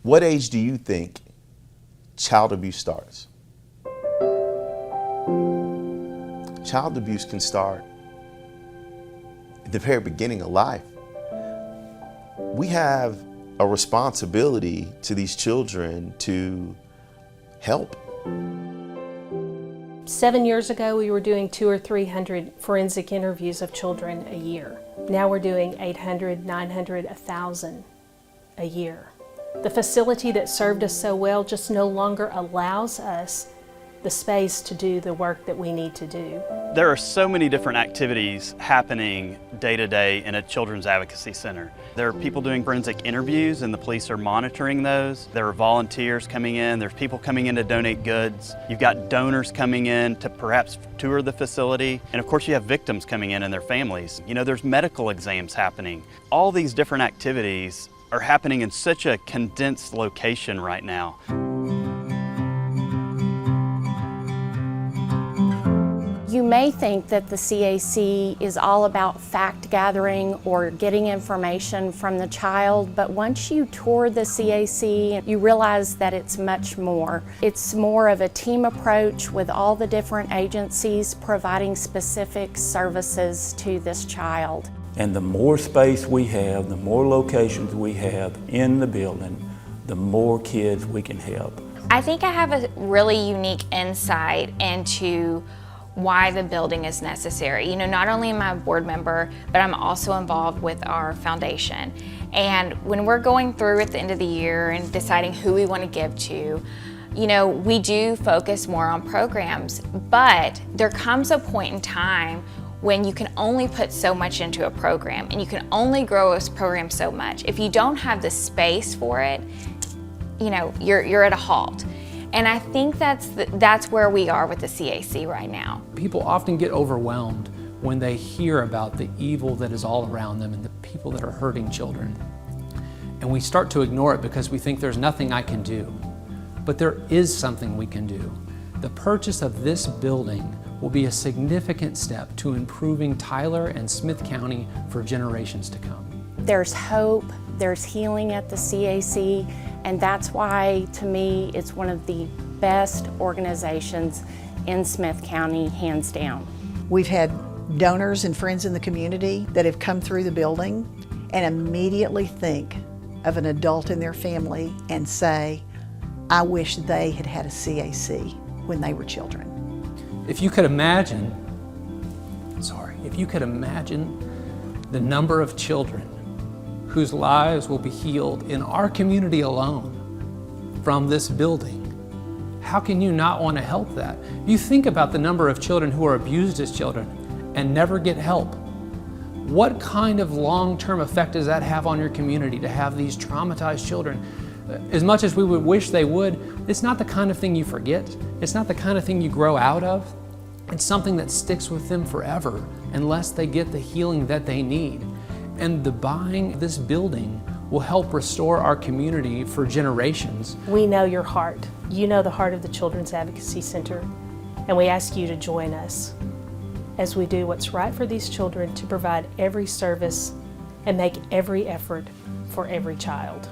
What age do you think child abuse starts? Child abuse can start at the very beginning of life. We have a responsibility to these children to help. 7 years ago, we were doing 200 or 300 forensic interviews of children a year. Now we're doing 800, 900, 1,000 a year. The facility that served us so well just no longer allows us the space to do the work that we need to do. There are so many different activities happening day to day in a children's advocacy center. There are people doing forensic interviews and the police are monitoring those. There are volunteers coming in, there's people coming in to donate goods. You've got donors coming in to perhaps tour the facility. And of course you have victims coming in and their families. You know, there's medical exams happening. All these different activities are happening in such a condensed location right now. You may think that the CAC is all about fact gathering or getting information from the child, but once you tour the CAC, you realize that it's much more. It's more of a team approach with all the different agencies providing specific services to this child. And the more space we have, the more locations we have in the building, the more kids we can help. I think I have a really unique insight into why the building is necessary. You know, not only am I a board member, but I'm also involved with our foundation. And when we're going through at the end of the year and deciding who we want to give to, you know, we do focus more on programs, but there comes a point in time when you can only put so much into a program and you can only grow a program so much. If you don't have the space for it, you know, you're at a halt. And I think that's where we are with the CAC right now. People often get overwhelmed when they hear about the evil that is all around them and the people that are hurting children. And we start to ignore it because we think there's nothing I can do. But there is something we can do. The purchase of this building will be a significant step to improving Tyler and Smith County for generations to come. There's hope, there's healing at the CAC, and that's why, to me, it's one of the best organizations in Smith County, hands down. We've had donors and friends in the community that have come through the building and immediately think of an adult in their family and say, I wish they had had a CAC when they were children. If you could imagine the number of children whose lives will be healed in our community alone from this building, how can you not want to help that? You think about the number of children who are abused as children and never get help. What kind of long-term effect does that have on your community to have these traumatized children? As much as we would wish they would, it's not the kind of thing you forget. It's not the kind of thing you grow out of. It's something that sticks with them forever unless they get the healing that they need. And the buying this building will help restore our community for generations. We know your heart. You know the heart of the Children's Advocacy Center, and we ask you to join us as we do what's right for these children to provide every service and make every effort for every child.